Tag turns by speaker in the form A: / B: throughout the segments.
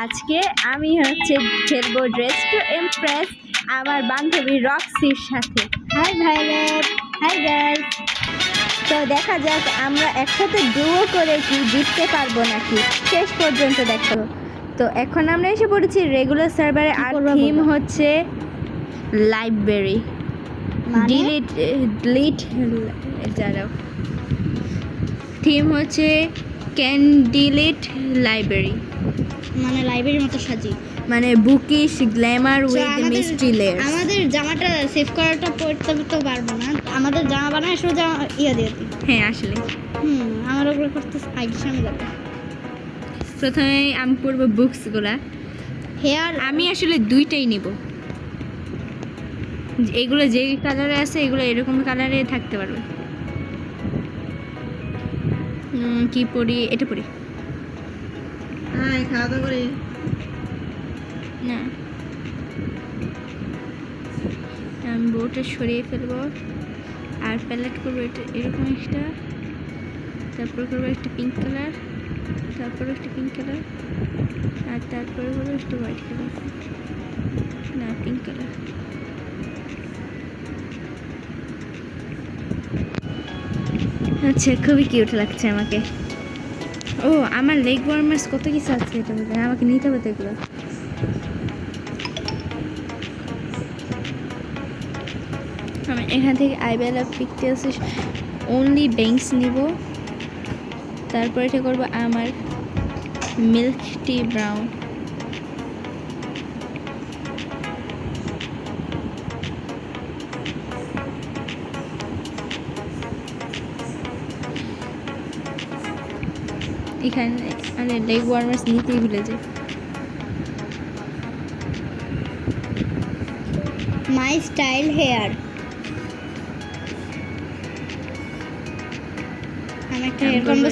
A: আজকে আমি খেলবো ড্রেস টু ইমপ্রেস আমার বান্ধবী রক্সির সাথে। Hi Violet, hi girls. তো দেখা যাক আমরা একসাথে ডুও করে কি জিততে পারবো নাকি, শেষ পর্যন্ত দেখো। তো এখন আমরা এসে পড়েছি রেগুলার সার্ভারে, আর থিম হচ্ছে লাইব্রেরি। ডিলিট যারা থিম হচ্ছে ক্যান ডিলিট লাইব্রেরি,
B: মানে লাইব্রেরির মতো সাজি,
A: মানে bookish Glamour with mystery layers.
B: আমাদের জামাটা সেভ করাটা পড়তে তো পারবো না, আমাদের জামা বানায় সোজা ইয়ে দিয়ে দিই।
A: হ্যাঁ আসলে
B: আমার ওগুলো করতে আইডি সামনে যাবে।
A: প্রথমে আমি পড়বো বুকসগুলা।
B: হেয়ার
A: আমি আসলে দুইটাই নিব, এগুলো যে কালারে আছে এগুলো এরকম কালারে থাকতে পারবে। কি পড়ি? এটা পড়ি।
B: হ্যাঁ, খাওয়া দাওয়া করে
A: না, আমি বোর্ডটা সরিয়ে ফেলবো আর প্যালেট করবো এটা এরকম একটা, তারপর করবো একটা পিঙ্ক কালার, তারপর একটা পিঙ্ক কালার, আর তারপরে করবো একটা হোয়াইট কালার, না পিঙ্ক কালার। আচ্ছা, খুবই কিউট লাগছে আমাকে। ও, আমার লেগ ওয়ার্মার্স কত কিছু আছে, এটা বলতে আমাকে নিতে হবে তো এগুলো। আমি এখান থেকে আইবেলা পিকটেলস অনলি ব্যাংকস নিব, তারপর এটা করবো আমার মিল্ক টি ব্রাউন। এখানে মানে লেগ ওয়ার্মার্স নিতেই ভুলে যাই।
B: মাই স্টাইল হেয়ার, আমি একটা হেয়ার কম্বো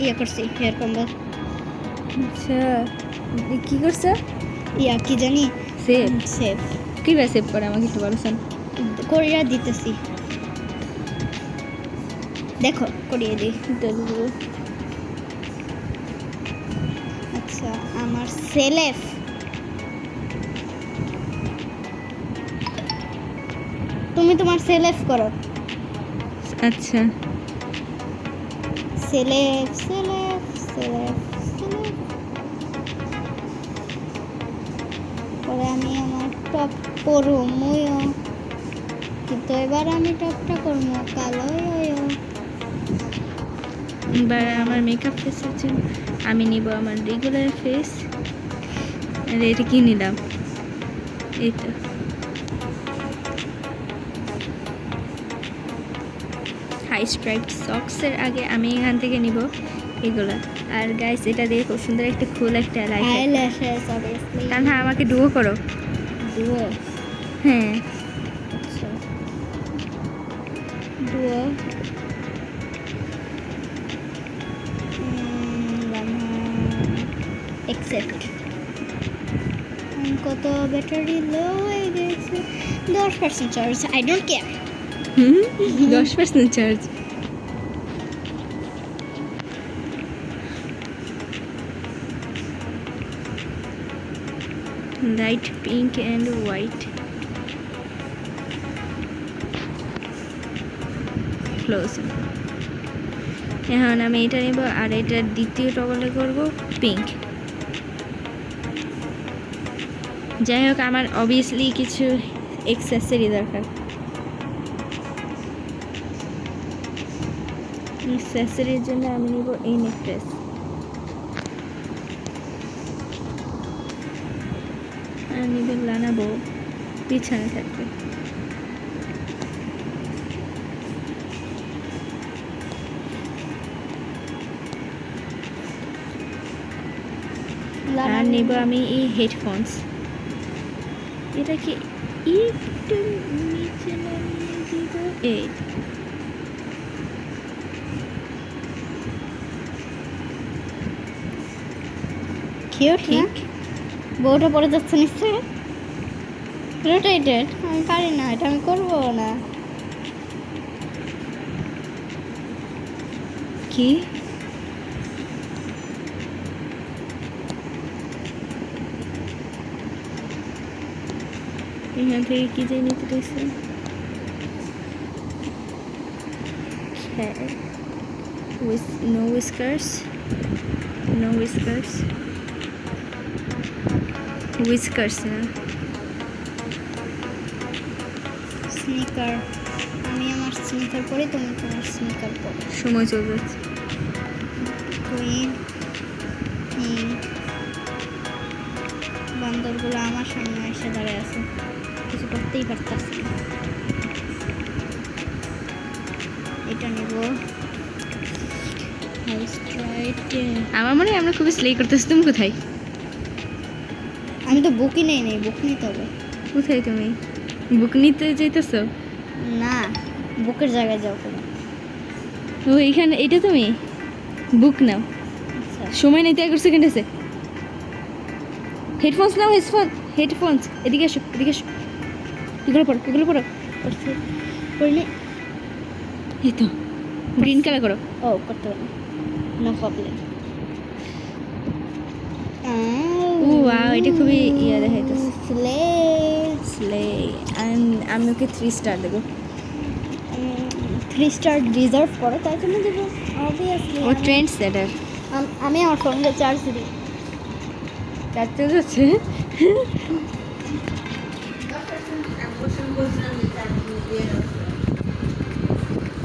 B: ইয়ে করছি, হেয়ার কম্বো।
A: আচ্ছা, কি করছো?
B: ইয়া কি জানি,
A: সেভ
B: সেভ
A: কীভাবে সেভ করে আমাকে একটু বলছেন?
B: করিয়া দিতেছি, দেখো করিয়ে দিই। আচ্ছা, আমার সেলেফ, তুমি তোমার সেলেফ করো।
A: আচ্ছা,
B: সেলেফ সেলেফ সেলেফ সেলেফ, পরে আমি আমার টপ করবো মুইও, কিন্তু এবার আমি টপটা করবো কালো।
A: এবার আমার মেকআপ ফেসের জন্য আমি নিব আমার রেগুলার ফেস। আর এটা কি নিলাম? এই তো হাই স্ট্রাইপড সক্সের আগে আমি এখান থেকে নিব এগুলা। আর গাইস, এটা দিয়ে খুব সুন্দর একটা ফুল একটা
B: আইল্যাশেস অবভিয়াসলি।
A: তানহা আমাকে ডুও করো।
B: ডুও,
A: হ্যাঁ
B: আচ্ছা ডুও, অ্যাকসেপ্ট। কত ব্যাটারি লো হয়ে গেছে, 10% charge, I don't care.
A: 10% charge. Light pink and white, close. এখন আমি এটা নিব, আর এটার দ্বিতীয় টগলে করব পিঙ্ক। যাই হোক, আমার অবভিয়াসলি কিছু এক্সেসরি দরকার। এক্সেসরির জন্য আমি নিব এই নেকলেস। আর নিব লানাবো, পিছনে থাকবে। আর নিব আমি এই হেডফোনস। এটা কি একটু নিচে নামিয়ে দিব, এই
B: কিউট
A: ঠিক।
B: বউটা পড়ে যাচ্ছে নিশ্চয়ই, রোটেটেড। আমি পারি না, এটা আমি করবো না।
A: কি এখান থেকে কি যে নিতে রয়েছে নো whiskers না
B: স্নিকার, আমি আমার স্নিকার পরে তুমি তোমার স্নিকার পরো।
A: সময় চলে যাচ্ছে।
B: কুইন বান্দরগুলো আমার সামনে এসে দাঁড়িয়ে আছে, কিছু করতেই পারতেছি না। এটা নেব।
A: আমার মনে হয় আমরা খুবই স্লে করতেছি। তুমি কোথায়?
B: আমি তো বুকই নেই বুক নিতে হবে।
A: কোথায় তুমি বুক নিতে যাইতেছো?
B: না, বুকের জায়গায় যাও কেন?
A: ও এখানে, এটা তুমি বুক নাও।
B: আচ্ছা,
A: সময় নেই তো, 11 সেকেন্ড আছে। হেডফোনস নাও, হেডফোনস। এদিকে আসো। এগুলো পড়ো।
B: করলে
A: এই তো গ্রিন কালার করো।
B: ও করতে পারি, নো প্রবলেম।
A: ও ওয়াও, এটা খুবই ইয়া দেখাইতেছে।
B: স্লে
A: আমি ওকে 3 স্টার দেবো।
B: 3 স্টার ডিজার্ভ করে, তাই জন্য দেবো অবভিয়াসলি।
A: ও ট্রেন্ড সেটার।
B: আমি আমার ফোনটা চার্জ দিই।
A: চারটে যাচ্ছে।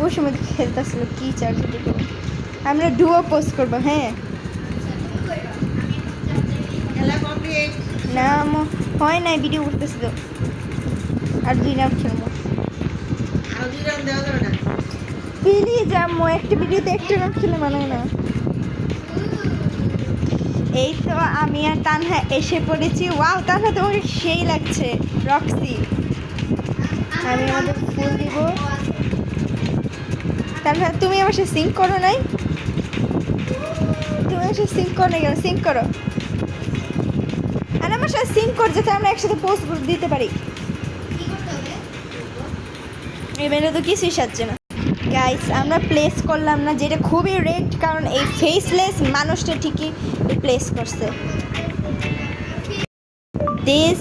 A: ওই সময় খেলতেছিল কি চার্জ দিতে। আমরা ডুও পোস্ট করবো। হ্যাঁ না হয় নাই, ভিডিও করতেছিল। আর 2 রাউন্ড খেলবো। প্লিজ আম্মু, একটা ভিডিওতে একটা রাউন্ড খেলে মানায় না। এই তো আমি আর তানহা এসে পড়েছি। ওয়াও তানহা, তোমাকে সেই লাগছে রক্সি। আমি আমাদের ফুল দিব। তানহা তুমি আমার সাথে সিঙ্ক করো নাই? তুমি আমার সাথে সিঙ্ক করো না কেন? সিঙ্ক করো। আর আমার সাথে সিঙ্ক কর, যাতে আমরা একসাথে পোস্ট দিতে পারি। এবারে তো কিছুই সাজছে না। গাইস, আমরা প্লেস করলাম না, যেটা খুবই রেড, কারণ এই ফেসলেস মানুষটা ঠিকই প্লেস করছে। This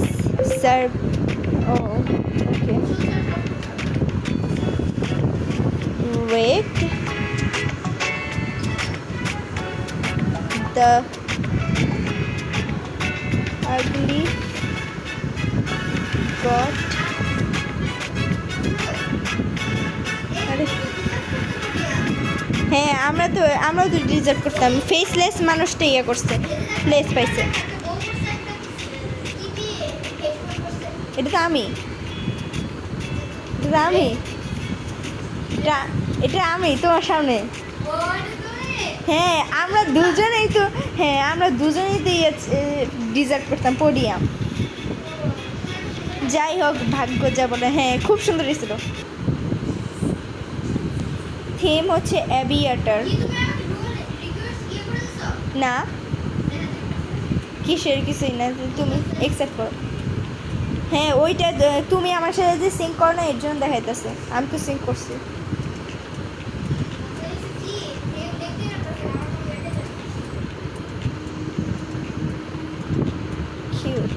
A: serve oh okay wait the ugly got হ্যাঁ, আমরাও তো ডিজার্ভ করতাম। ফেসলেস মানুষটা ইয়ে করছে, প্লেস পাইছে। এটা তো আমি এটা আমি তোমার সামনে। হ্যাঁ আমরা দুজনেই তো ডিজার্ভ করতাম পোডিয়াম। যাই হোক, ভাগ্য যা বলে। হ্যাঁ, খুব সুন্দর ছিল। থিম হচ্ছে অ্যাভিয়েটার। না, কিসের কিছুই না, তুমি অ্যাকসেপ্ট করো। হ্যাঁ, ওইটা তুমি আমার সাথে যে সিঙ্ক করো না, এর জন্য দেখাইতেছে। আমি তো সিঙ্ক করছি। কিউট।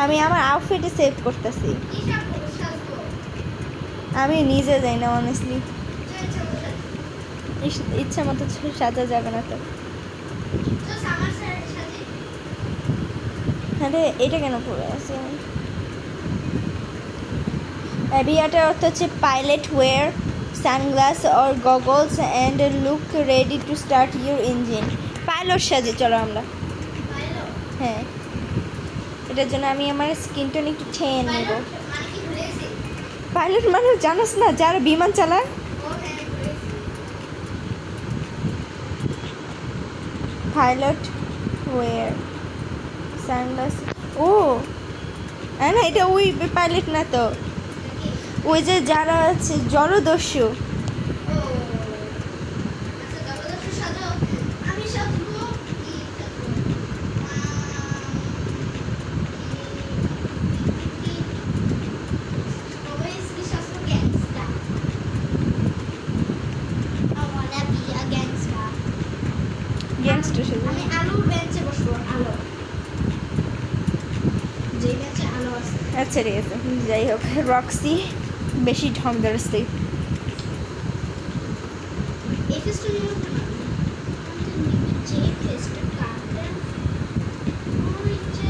A: আমি আমার আউটফিটে সেভ করতেছি। আমি নিজে যাই না অনেস্টলি, ইচ্ছা মতো সাজা যাবে না তো। হ্যাঁ রে, এটা কেন পড়ে আছে? অ্যাভিয়েটার অর্থ হচ্ছে pilot wear sunglass or goggles and look ready to start your engine. Pilot সাজে চলো আমরা। হ্যাঁ, এটার জন্য আমি আমার স্কিন টোন একটু ঠেয়ে নেব। পাইলট মানে জানোস না, যারা বিমান চালায়। Pilot wear sunglass. ও না, এটা ওই পাইলট না তো, ওই যে যারা আছে জলদস্যু। গ্যাংস্টার সাজে।
B: আমি আলুর বেঞ্চে বসবো। আলো যে ম্যাচে আলো আছে
A: আচ্ছা ঠিক আছে, যাই হোক রক্সি বেশি ঢং ধরছে।
B: এই ফেস্টটা নিয়ে না যে ফেস্টটা কাটে ওই যে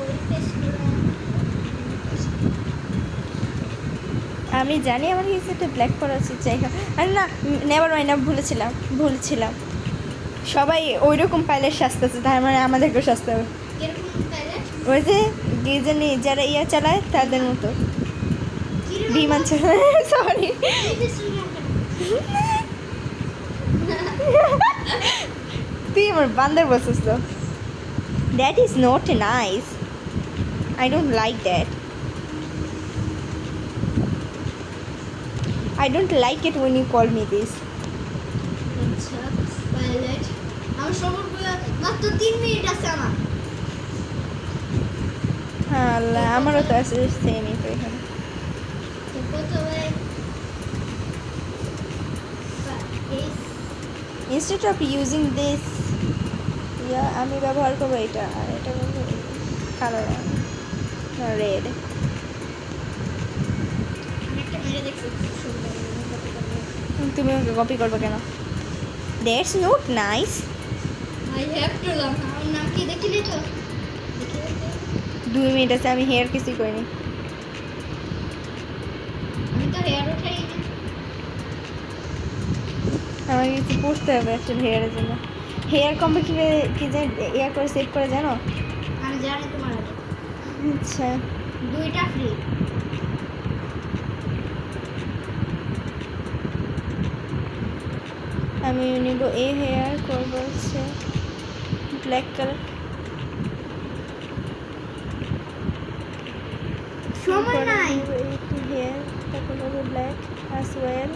B: ওই ফেস্টটা
A: আমি জানি আমার কিছু একটা ব্ল্যাক করা উচিত, যাই হোক। আরে না, নেভার মাইন্ড, আমি ভুলেছিলাম সবাই ওই রকম পাইলের সাজতেছে, তার মানে আমাদেরকেও সাজতে হবে।
B: কিরকম তাইলে
A: ওই যে কি জানি যারা ইয়া চালায় তাদের মতো, বিমান চালায়, সরি।
B: এই ফেস্টটা
A: তুই আমার বান্দর বলছিস তো। That is not nice, I don't like that. I don't like it when you call me this.
B: আচ্ছা পাইলট আমার সময় মাত্র 3 মিনিট আছে আমার
A: হ্যাঁ আল্লাহ, আমারও তো আছে সেমই তো এখানে।
B: তো প্রথমে এই
A: Instead of using this, আমি ব্যবহার করবো এটা, আর এটা ব্যবহার কালার রেড।
B: একটা মেরে দেখছি খুব সুন্দর
A: তুমি ওকে কপি করবে কেন? That's not nice.
B: I have to learn আমার নাম কি দেখিলি তো
A: 2 মিনিট আছে, আমি হেয়ার কিছুই করিনি।
B: আমি তো হেয়ার উঠাই না
A: আমাকে কিছু পড়তে হবে একটা হেয়ারের জন্য। হেয়ার কম্বে কি যে ইয়া করে সেভ করে জানো?
B: আমি জানি তোমার আছে
A: আচ্ছা,
B: 2টা ফ্রি
A: আমি নিব এই হেয়ার, করবো হচ্ছে ব্ল্যাক কালার।
B: সময় নাই
A: একটু হেয়ার, তারপর করবো ব্ল্যাক অ্যাজ ওয়েল।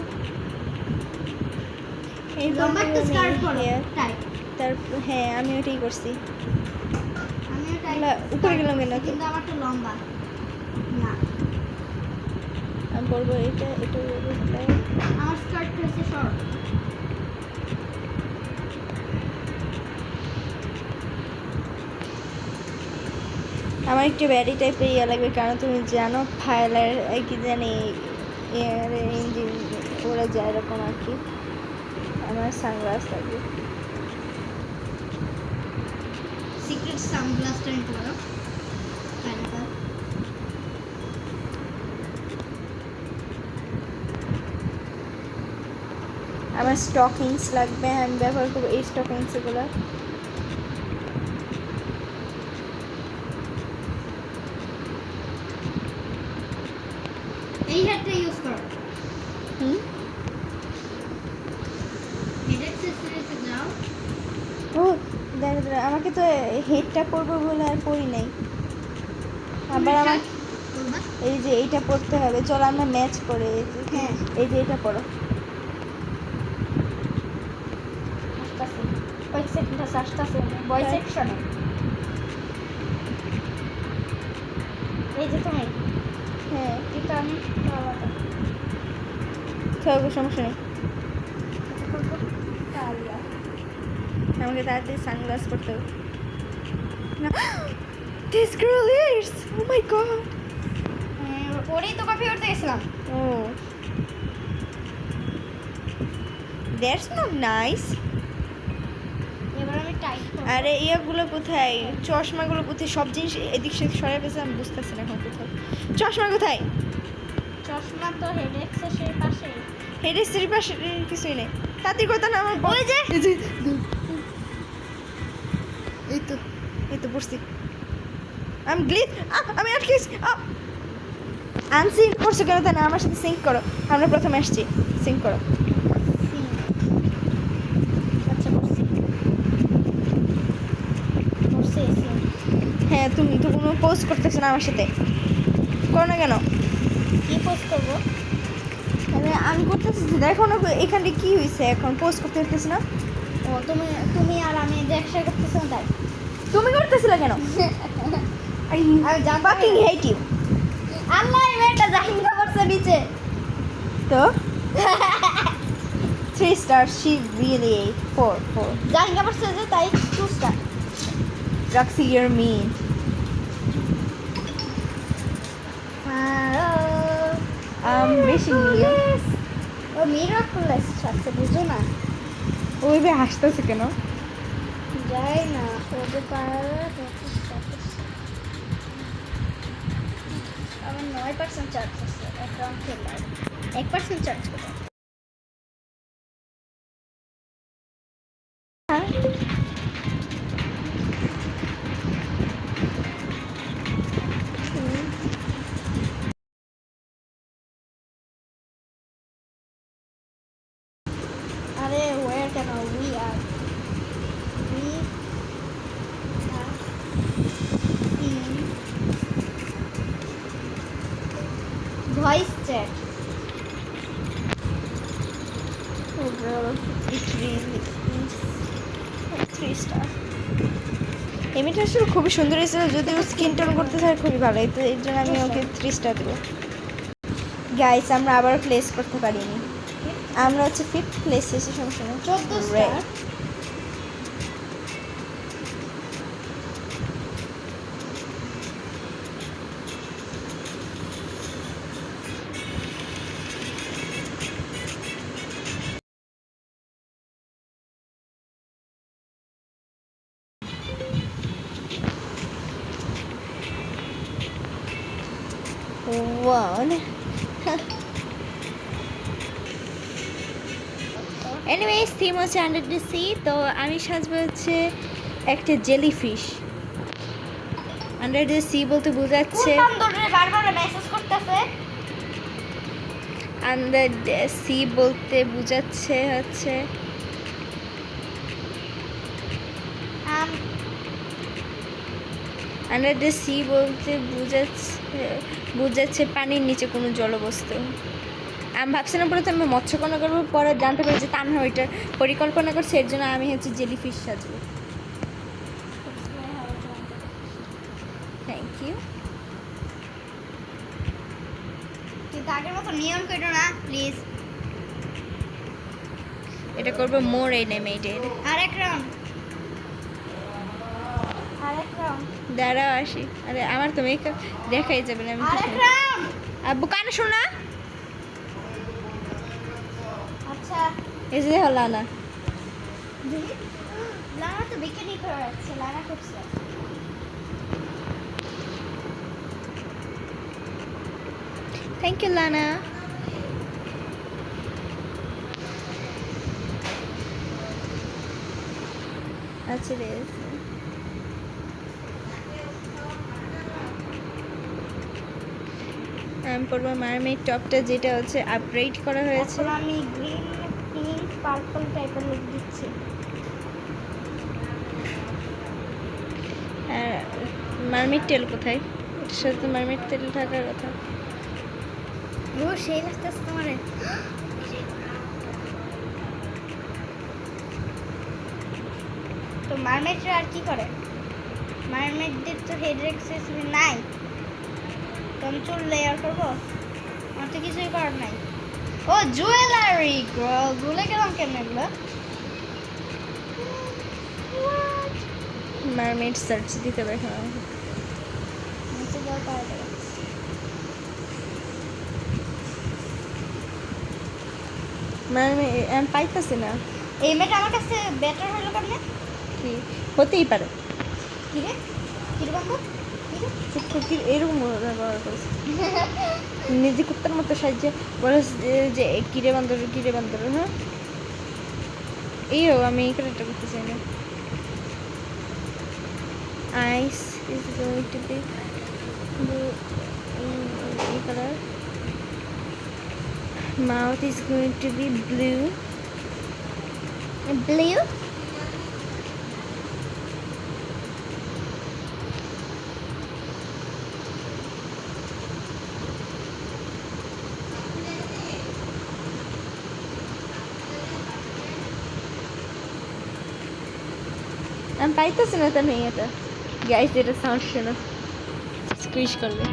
A: এই
B: লম্বা একটা স্কার্ট পরো
A: হেয়ার,
B: টাই
A: তারপর হ্যাঁ আমি ওটাই করছি।
B: আমিও টাই
A: উপরে গেলাম কেন তো?
B: কিন্তু আমারটা লম্বা না
A: আমি করবো এটা করবো ব্ল্যাক।
B: আমার স্কার্ট হচ্ছে শর্ট
A: আমার একটু ব্যারি টাইপের ইয়ে লাগবে, কারণ তুমি জানো ফাইলের কি জানি এর ইঞ্জিন ওরা যায় এরকম আর কি। আমার সানগ্লাস লাগবে।
B: সিক্রেট সানগ্লাসটা নিতে পারো পাইনাপল
A: আমার স্টকিংস লাগবে, আমি ব্যবহার করবো এই স্টকিংসগুলো।
B: এই হেডটা ইউজ করো
A: হুম,
B: হেড অ্যাক্সেসরিজে যাও
A: ও দাঁড়া, আমাকে তো হেডটা করবো বলে আর করি নাই। আবার আমার
B: করবা
A: এই যে এইটা পড়তে হবে, চলো আমরা ম্যাচ করে, এই যে
B: হ্যাঁ
A: এই যে এটা পড়ো।
B: ওই সেকশনটা আসতেছে বয় সেকশনে এই যে তুমি
A: হ্যাঁ
B: এটা আমি আলাদা
A: থাকবো, সমস্যা নেই।
B: তাহলে
A: আমাকে তাড়াতাড়ি সানগ্লাস পড়তে হবে না। This girl is, oh my god.
B: ওরেই তো কপি করতে গেছিলাম
A: Oh, that's not nice.
B: এবার আমি টাইট করব
A: আরে ইয়াগুলো কোথায়, চশমাগুলো কোথায়, সব জিনিস এদিক সেদিক সরাই পেয়েছে, আমি বুঝতেছি না এখন কোথায় চশমা কোথায়।
B: চশমা তো হেড অ্যাক্সেসের পাশে
A: হেডের স্ত্রীর পাশে কিছুই নেই, তাতে কথা না আমার
B: ওই যে
A: এই তো পড়ছি। আমি গ্লিচ, আমি আটকেছি। আনসিঙ্ক করছো কেন? তা না, আমার সাথে সিঙ্ক করো, আমরা প্রথমে আসছি, সিঙ্ক করো।
B: আচ্ছা করছি করছি
A: হ্যাঁ, তুমি তো কোনো পোস্ট করতেছো না আমার সাথে, করো না কেন?
B: কি পোস্ট করবো
A: আরে আমি করতেছি, দেখো না এখানে কি হয়েছে, এখন পোস্ট করতে পারতেছি না।
B: ও তুমি তুমি আর আমি যে একসাথে করতেছিলাম তাই
A: তুমি করতেছিলে কেন?
B: আমি জানতাম
A: fucking hate you.
B: আল্লাহ এই মেয়েটা জাহিন করছে নিচে
A: তো 3 stars, she really ate 4.
B: Jahin করছে যে তাই 2 স্টার
A: Roxy, you're mean. বেশি নিয়ে
B: ও মিরাকুলাস আছে বুঝো না
A: ওই ভাই হাসতেছে কেন?
B: যাই না ওদের পাড়া আমার 9% চার্জ আছে অ্যাকাউন্ট খেলার 1% চার্জ করে আরে where can we are in voice chat
A: Oh girl, it really is 3 star. এমনিটা আসলে খুবই সুন্দর হয়েছিল, যদিও স্কিন টোন করতে চাই খুবই ভালো, তো এর জন্য আমি ওকে 3 স্টার দেবো। গাইস আমরা আবার প্লেস করতে পারিনি, আমরা হচ্ছে 5th প্লেস এসে সমস্যা নেই।
B: 14 স্টার
A: One. এনিওয়েজ থিম হচ্ছে আন্ডার দ্য সি, তো আমি সাজবো হচ্ছে একটা জেলিফিশ। আন্ডার দ্য সি বলতে বোঝাচ্ছে
B: বারবার মেসেজ করতেছে
A: আন্ডার দ্য সি বলতে বোঝাচ্ছে হচ্ছে আন্ডার দ্য সি বলতে বোঝাচ্ছে পানির নিচে কোনো জলবস্তু। আমি ভাবছিলাম প্রথমে মৎস্যকন্যা করবো, পরে জানতে পারি যে তানহা ওইটা পরিকল্পনা করছে, এর জন্য আমি হচ্ছে জেলিফিশ সাজবো। Thank you.
B: কিন্তু আগের মতো নিয়ম করো না প্লিজ
A: এটা করবো মোর এনিমেটেড।
B: আরেক রাউন্ড
A: দাঁড়াও আসি। আরে আমার তো মেকআপ দেখাই যাবে না, আমি
B: আরেক রাউন্ড
A: আব্বু কানে শোনা।
B: আচ্ছা
A: এই যে হলো না,
B: লানা তো বিকিনি পরে আছে লানা করছে
A: থ্যাংক ইউ লানা। আচ্ছা রে, আমি পরবো মারমেড টপটা, যেটা হচ্ছে আপগ্রেড করা হয়েছে।
B: এখন আমি গ্রিন পিঙ্ক পার্পল টাইপের লুক দিচ্ছি
A: আর মারমেড তেল কোথায়? এটার সাথে তো মারমেড তেল থাকার কথা।
B: ও সেই লাগতেছে তোমারে তো মারমেডরা আর কি করে মারমেডদের তো হেড অ্যাক্সেসরি নাই তো আমি চুল লেয়ার করবো আমার তো কিছুই করার নাই ও জুয়েলারি গার্ল ভুলে গেলাম কেন এগুলো
A: মারমেড সার্চ দিতে হবে এখন আমাকে।
B: নিচে যাওয়ার পারে দেবে
A: মারমেড আমি পাইতেছি না।
B: এই মেয়েটা আমার কাছে বেটার হলো কেন
A: কি হতেই পারে,
B: কি রে কিরকম
A: কি এরকম ব্যবহার করেছে নিজে কুত্তার মতো সাহায্যে বলে যে কিরে বান্দর। হ্যাঁ এইও আমি এই কালারটা করতে চাই না। Eyes is going to be এই colour, mouth is going to be blue. আমি পাইতেছি না তো নেই এটা। গাইস এটা সাউন্ড শোনো, স্কুইশ করবে।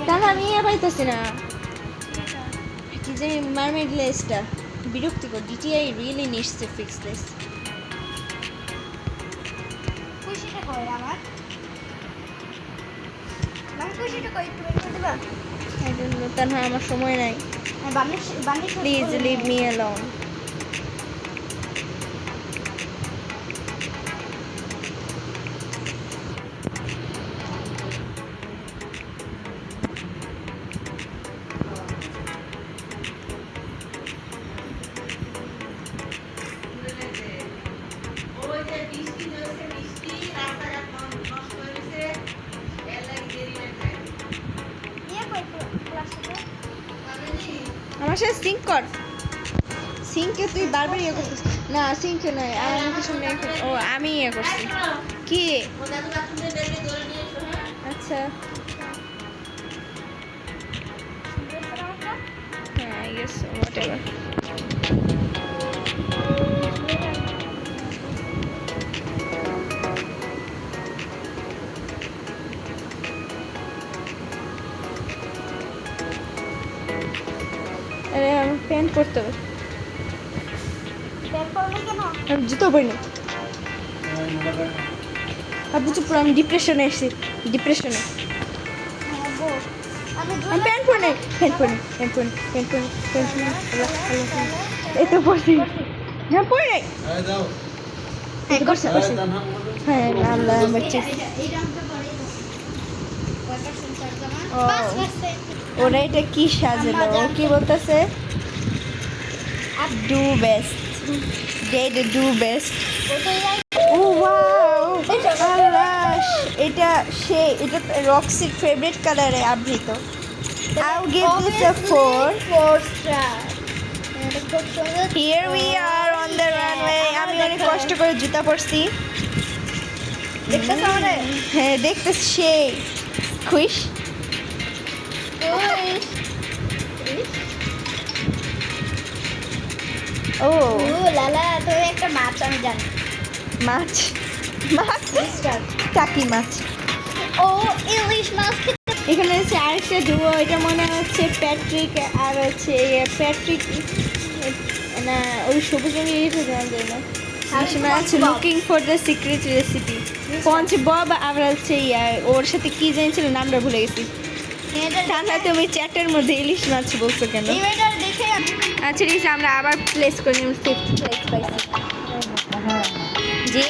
A: তাহলে আমি পাইতেছি না, কি যে মারমেড লেসটা বিরক্তিকর। DTI really needs to fix this.
B: খুশিটা কই আমার? আমি খুশিটা কই একটু বের করে দিবা?
A: আই ডোন্ট নো, তানহা আমার সময় নাই।
B: বান্নি
A: প্লিজ লিভ মি অ্যালোন। আমার সাথে সিঙ্ক কর। সিঙ্কে তুই বারবার ইয়ে করছিস না। সিঙ্কে নয়, আমার মুখের সামনে ও আমি ইয়ে করছি। কি আচ্ছা হ্যাঁ, আই গেস হোয়াটএভার। আরে আমার প্যান্ট পরতে হবে। আমি জুতো পরি না। আপনি চুপ করো, আমি ডিপ্রেশনে এসেছি। ডিপ্রেশনে আমি প্যান্ট পরি নাই। প্যান্ট পরি এই তো পরছি। হ্যাঁ পরি নাই। হ্যাঁ করছি। হ্যাঁ আল্লাহ বাচ্চা। ওরা এটা কি সাজালো? ও কি বলতেছে? Do best, do best. Oh wow, এটা এটা রক্সির ফেভারিট কালারে আবৃত। I'll give this a 4
B: star.
A: Here we are on the runway. আমি অনেক কষ্ট করে জুতা পরছি।
B: দেখতেছ আমারে?
A: হ্যাঁ দেখতেছি। সেই খুশ ও
B: লালা, তুমি একটা মাছ আমি জানি।
A: মাছ মাছ টাকি মাছ।
B: ও ইলিশ মাছ।
A: এখানে হচ্ছে আরেকটা ডুও, এটা মনে হচ্ছে প্যাট্রিক আর হচ্ছে প্যাট্রিক না, ওই সবুজ রঙের এটা জানা যায় না। আছে looking for the secret recipe. পঞ্চ বব আবার হচ্ছে ওর সাথে কি জানিয়েছিল নামটা ভুলে গেছি। তাহলে তুমি চ্যাটের মধ্যে ইলিশ মাছ বলছো কেন?
B: দেখে
A: আচ্ছা ঠিক আছে, আমরা আবার প্লেস করে নিলাম। 5th প্লেস পাইছি। জি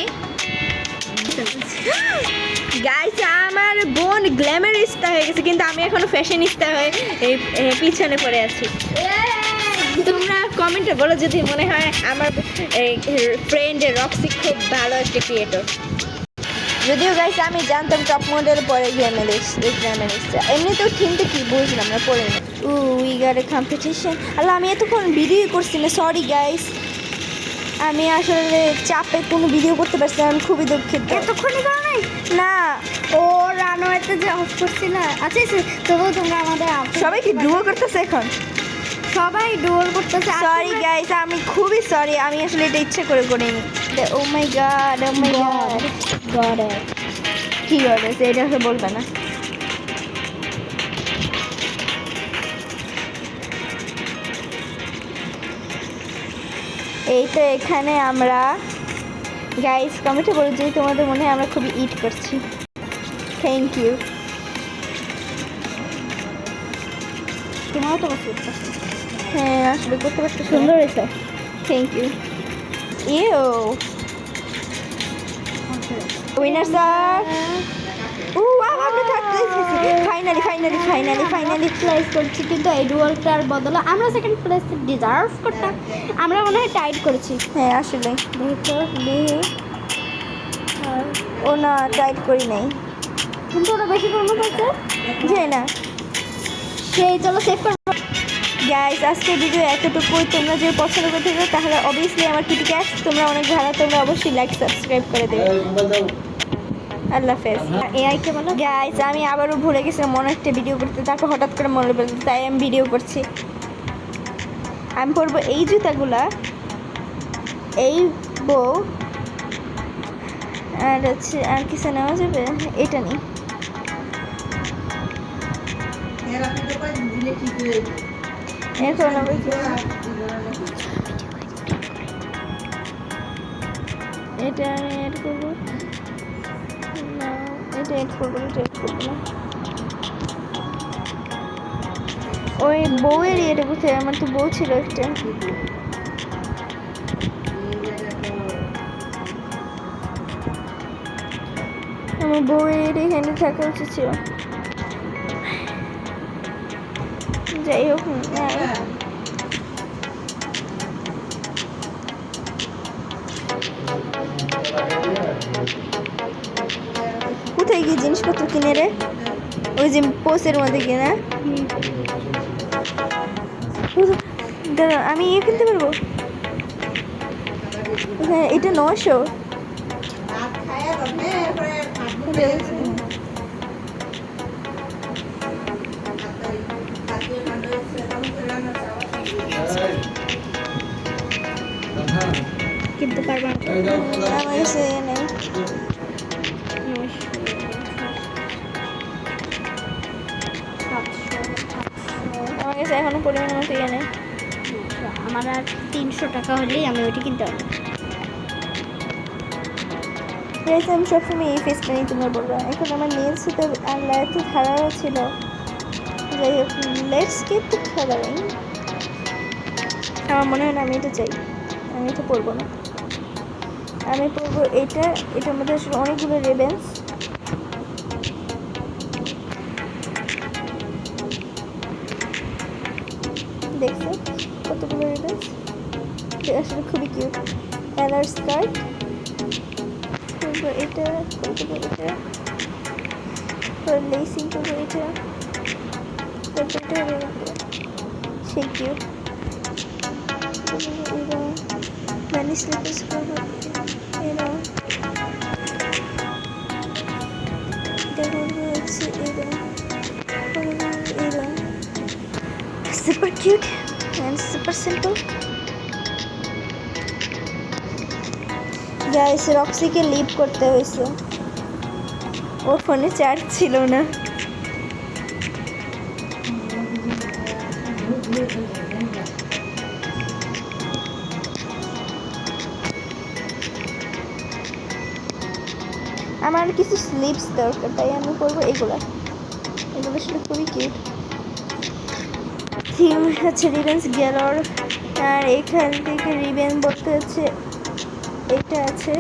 A: গাইস, আমার বোন গ্ল্যামারিস্তা হয়ে গেছে, কিন্তু আমি এখনো ফ্যাশনিস্তা হয়ে এই পিছনে পড়ে আছি। তোমরা কমেন্টে বলো যদি মনে হয় আমার ফ্রেন্ডের রক্সি খুব ভালো একটা ক্রিয়েটর। যদিও গাইস আমি জানতাম টপ মডেল পরে গ্ল্যামারিস্টা। এমনিতেও থিমটা কি বুঝলাম না, পরে না। We got a competition. আল্লাহ, আমি এতক্ষণ ভিডিও করছি না, সরি গাইস। আমি আসলে চাপে কোনো ভিডিও করতে পারছি না, আমি খুবই দুঃখিত।
B: এতক্ষণই করো নাই?
A: না,
B: ও রানওয়েতে যে অফ করছি না। আচ্ছা তবুও তোমরা আমাদের
A: সবাই কি ডুও করতেছে এখন?
B: সবাই ডুয়োল করতেছে।
A: সরি গাইস, আমি খুবই সরি, আমি আসলে এটা ইচ্ছে করে করিনি। ও মাই গড, ও মাই গড, কি গড, এটা আসলে বলবে না। এই তো এখানে আমরা গাইস কমেন্টে বলে যদি তোমাদের মনে হয় আমরা খুবই ইট করছি। Thank you.
B: তোমারও তো করতে
A: হ্যাঁ আসলে করতে পারতে
B: সুন্দর হয়েছে।
A: Thank you. You winner sir. ও আমরা থার্ড প্লেস পেয়েছি। ফাইনালি
B: প্লেস করছি, কিন্তু এই ডুয়ালটার বদলে আমরা সেকেন্ড প্লেস ডিজার্ভ করতাম। আমরা মনে হয় টাইট করেছি।
A: হ্যাঁ আসলে ও না, টাইপ করি নাই,
B: কিন্তু ওরা বেশি কোনো পাচ্ছে
A: জানি না।
B: সেই চলো সেভ করবো।
A: গাইস আজকের ভিডিও এতটুকুই। তোমরা যদি পছন্দ করে থাকো তাহলে অবভিয়াসলি আমার কিটিক্যাট তোমরা অনেক ভালো, তোমরা অবশ্যই লাইক সাবস্ক্রাইব করে দেবে। আল্লাহ হাফেজ।
B: এআইকে বলো।
A: গাইস আমি আবারও ভুলে গেছিলাম মনে একটা ভিডিও করতে, তারপর হঠাৎ করে মনে পড়লো, তাই আমি ভিডিও করছি। আমি পরবো এই জুতাগুলা, এই বউ, আর হচ্ছে আর কিছু নেওয়া যাবে, এটা নেই। এখন আবার কি এটা আমি অ্যাড করবো না, এটা অ্যাড করবো না, এটা অ্যাড করবো না। ওই বউয়ের এটা কোথায়? আমার তো বউ ছিল একটা। আমার বউয়ের এখানে থাকা উচিত ছিল। যাই হোক কোথায় গিয়ে জিনিসপত্র কিনে রে? ওই যে পোস্টের মধ্যে কিনা। দাঁড়া আমি ইয়ে কিনতে পারবো? হ্যাঁ এটা 900।
B: কিনতে পারবো না।
A: আমার কাছে নেই। আমার কাছে এখনো পরিমাণ মতো ইয়ে নেই।
B: আমার আর 300 টাকা হলেই আমি ওইটা কিনতে পারবো।
A: আমি সবসময় এই ফেসটা নিয়ে তোমার বলবো। এখন আমার নেলস তো আল্লাহ এত ধারাও ছিল। যাই হোক লেটস গেট টু কালারিং। আমার মনে হয় না আমি এটা চাই, আমি এটা পরবো না। আমি পরবো এটা। এটার মধ্যে আসলে অনেকগুলো রেবেন্স। দেখছো কতগুলো রেবেন্স? এটা আসলে খুবই কিউট। কালার স্কার্ট করবো এটা, করবো এটা, লেসিং করবো এটা, তারপর এটা সেই কিউট। এরা ম্যানি স্লিপার্স করবো এরা, এটা করবো হচ্ছে এরা, এরা super cute and super simple. Guys রক্সিকে লিভ করতে হয়েছে, ওর ফোনে চার্জ ছিল না। আমার কিছু স্লিপস দরকার, তাই আমি করবো এগুলো। এগুলো আসলে খুবই কিউট। থিম হচ্ছে রিবেন্স গ্যালর, আর এখান থেকে রিবেন বলতে হচ্ছে এটা আছে,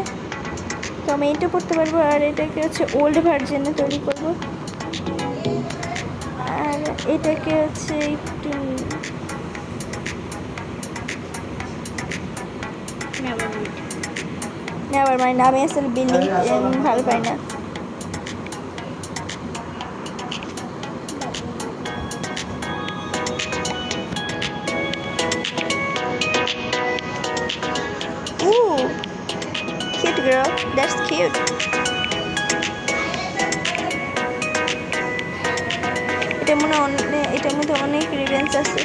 A: তো আমি এটা পড়তে পারবো। আর এটাকে হচ্ছে ওল্ড ভার্জনে তৈরি করব, আর এটাকে হচ্ছে একটু নেভার মাইন্ড। আমি আসলে বিল্ডিং ভালো পাই না। Ooh, cute girl, that's cute. এটার মধ্যে অনেক রিবেন্স আছে।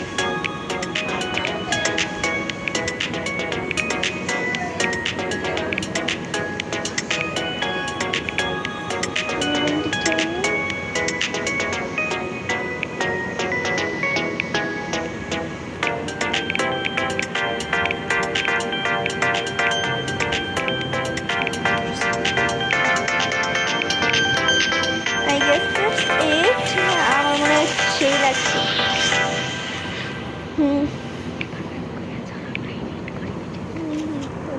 A: I guess that's it. আমার মনে হয় সেই লাগছে।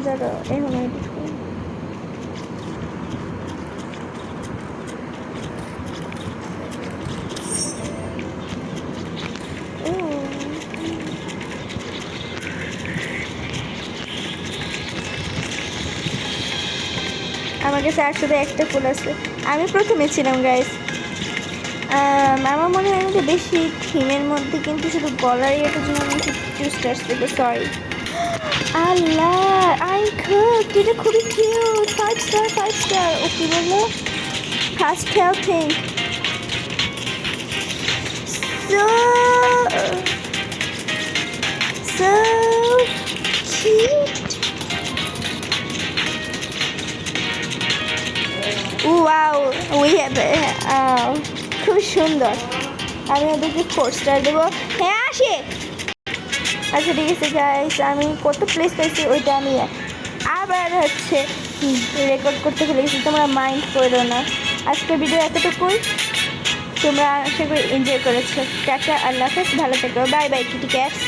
A: দাঁড়া এখন এডিট করি। আমার কাছে আর শুধু একটা ফুল আছে। আমি প্রথমে ছিলাম গাইস। আমার মনে হয় যে বেশি থিমের মধ্যে কিন্তু শুধু গলার ইয়েটার জন্য আমি 2 স্টার্স দেবো। সরি আল্লাহ, আই খুব এটা খুবই কিউট। 5 star 5 star. ও কি বললো? First helping. So cute. Wow, we have খুব সুন্দর। আমি ওদেরকে 4 স্টার দেবো। হ্যাঁ আসে। আচ্ছা ঠিক আছে গাইস, আমি কত প্লেস পাইছি ওইটা আমি আবার হচ্ছে রেকর্ড করতে ভুলে গেছি, তোমরা মাইন্ড করো না। আজকে ভিডিও এতটুকুই, তোমরা আশা করি এনজয় করেছো। টাটা, আল্লাহ হাফেজ, ভালো থেকো, বাই বাই কিটি ক্যাটস।